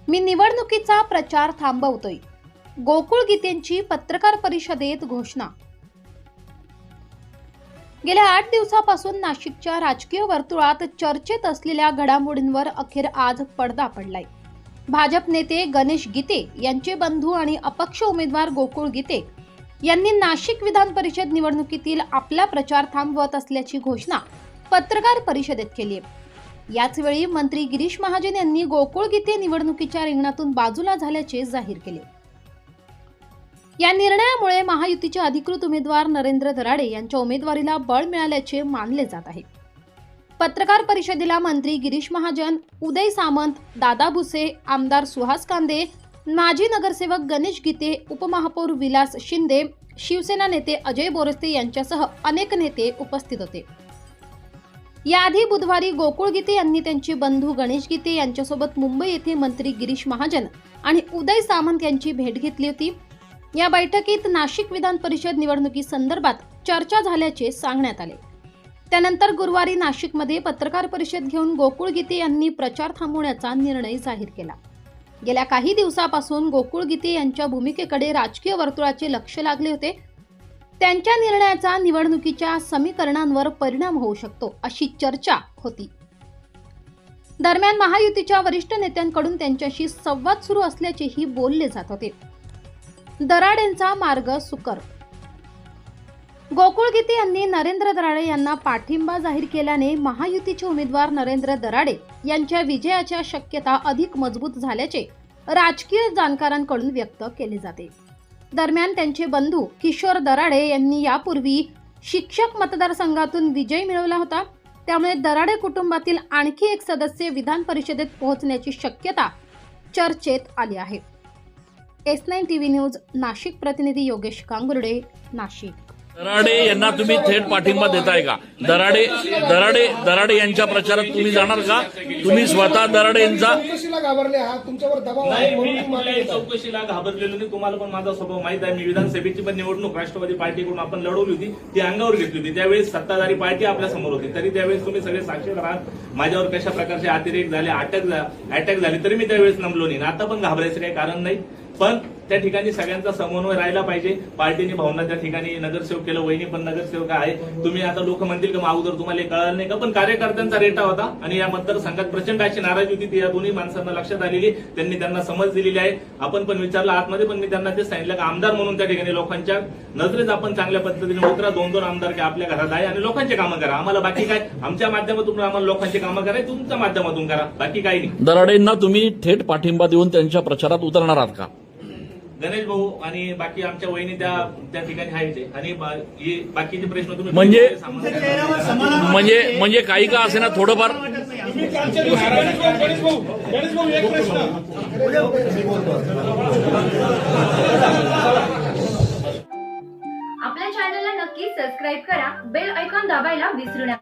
मी निवडणुकीचा प्रचार थांबवतोय. गोकुळ गीतेंची पत्रकार परिषदेत घोषणा. गेल्या 8 दिवसापासून नाशिकच्या राजकीय वर्तुळात चर्चेत असलेल्या घडामोडींवर अखेर आज पडदा पडलाय. भाजप नेते गणेश गीते यांचे बंधू आणि अपक्ष उमेदवार गोकुळ गीते यांनी नाशिक विधान परिषद निवडणुकीतील आपला प्रचार थांबवत असल्याची घोषणा पत्रकार परिषदेत केली आहे. याच वेळी मंत्री गिरीश महाजन यांनी गोकुळ गीते निवडणुकीच्या रिंगणातून बाजूला झाल्याचे जाहीर केले. या निर्णयामुळे महायुतीचे अधिकृत उमेदवार नरेंद्र दराडे यांच्या उमेदवारीला बळ मिळाल्याचे मानले जात आहे. पत्रकार परिषदेला मंत्री गिरीश महाजन, उदय सामंत, दादा भुसे, आमदार सुहास कांदे, माजी नगरसेवक गणेश गीते, उपमहापौर विलास शिंदे, शिवसेना नेते अजय बोरस्ते यांच्यासह अनेक नेते उपस्थित होते. याआधी बुधवारी गोकुळ गीते यांनी त्यांचे बंधू गणेश गीते यांच्यासोबत मुंबई येथे मंत्री गिरीश महाजन आणि उदय सामंत यांची भेट घेतली होती. या बैठकीत नाशिक विधान परिषद निवडणुकीसंदर्भात चर्चा झाल्याचे सांगण्यात आले. त्यानंतर गुरुवारी नाशिकमध्ये पत्रकार परिषद घेऊन गोकुळ गीते यांनी प्रचार थांबवण्याचा निर्णय जाहीर केला. गेल्या काही दिवसापासून गोकुळ गीते यांच्या भूमिकेकडे राजकीय वर्तुळाचे लक्ष लागले होते. त्यांच्या निर्णयाचा निवडणुकीच्या समीकरणांवर परिणाम होऊ शकतो अशी चर्चा होती. दरम्यान महायुतीच्या वरिष्ठ नेत्यांकडून त्यांच्याशी संवाद सुरू असल्याचेही बोलले जात होते. दराडेंचा मार्ग सुकर. गोकुळ गीते यांनी नरेंद्र दराडे यांना पाठिंबा जाहीर केल्याने महायुतीचे उमेदवार नरेंद्र दराडे यांच्या विजयाच्या शक्यता अधिक मजबूत झाल्याचे राजकीय जाणकारांकडून व्यक्त केले जाते. दरम्यान त्यांचे बंधू किशोर दराडे यांनी यापूर्वी शिक्षक मतदारसंघातून विजय मिळवला होता. त्यामुळे दराडे कुटुंबातील आणखी एक सदस्य विधान परिषदेत पोहोचण्याची शक्यता चर्चेत आली आहे. S9 TV न्यूज नाशिक प्रतिनिधी योगेश कांगुर्डे, नाशिक. दराडे यांना तुम्ही थेट पाठिंबा देताय का? दराडे यांच्या प्रचारात तुम्ही जाणार का? तुम्ही स्वतः दराडे यांचा चौकशीला घाबरले आहात, तुमच्यावर दबाव आहे म्हणून नाही, चौकशीला घाबरलेलो नाही. तुम्हाला पण माझा स्वभाव माहित आहे. मी विधानसभेची पण निवडणूक राष्ट्रवादी पार्टीकडून आपण लढवली होती, ती अंगावर घेतली होती. त्यावेळेस सत्ताधारी पार्टी आपल्या समोर होती, तरी त्यावेळेस तुम्ही सगळे साक्षीदार आहात. माझ्यावर कशा प्रकारचे अतिरेक झाले, अटॅक झाले, तरी मी त्यावेळेस नमलो नाही. आता पण घाबरायचं काही कारण नाही. पण त्या ठिकाणी सगळ्यांचा समन्वय राहिला पाहिजे. पार्टीने भावना त्या ठिकाणी नगरसेवक केलं, वहिनी पण नगरसेवक आहे. तुम्ही आता लोक म्हणतील की अगोदर तुम्हाला कळलं नाही का, पण कार्यकर्त्यांचा रेटा होता आणि या मतदारसंघात प्रचंड अशी नाराजी होती. ती या दोन्ही माणसांना लक्षात आलेली, त्यांना समज दिलेली आहे. आपण पण विचारलं आतमध्ये, पण मी त्यांना ते सांगितलं की आमदार म्हणून त्या ठिकाणी लोकांच्या नजरेत आपण चांगल्या पद्धतीने उतरा. 2-2 आमदार की आपल्या घरात आहे आणि लोकांचे कामं करा. आम्हाला बाकी काय, आमच्या माध्यमातून आम्हाला लोकांची कामं करायची, तुमच्या माध्यमातून करा, बाकी काही नाही. दराडेंना तुम्ही थेट पाठिंबा देऊन त्यांच्या प्रचारात उतरणार आहात का? गणेश भाऊ आणि बाकी आमच्या वहिनी त्या ठिकाणी आहेत आणि बाकीचे प्रश्न तुम्ही म्हणजे काही का असे ना थोडंफार आपल्या चॅनलला नक्की सबस्क्राईब करा. बेल आयकॉन दाबायला विसरू नका.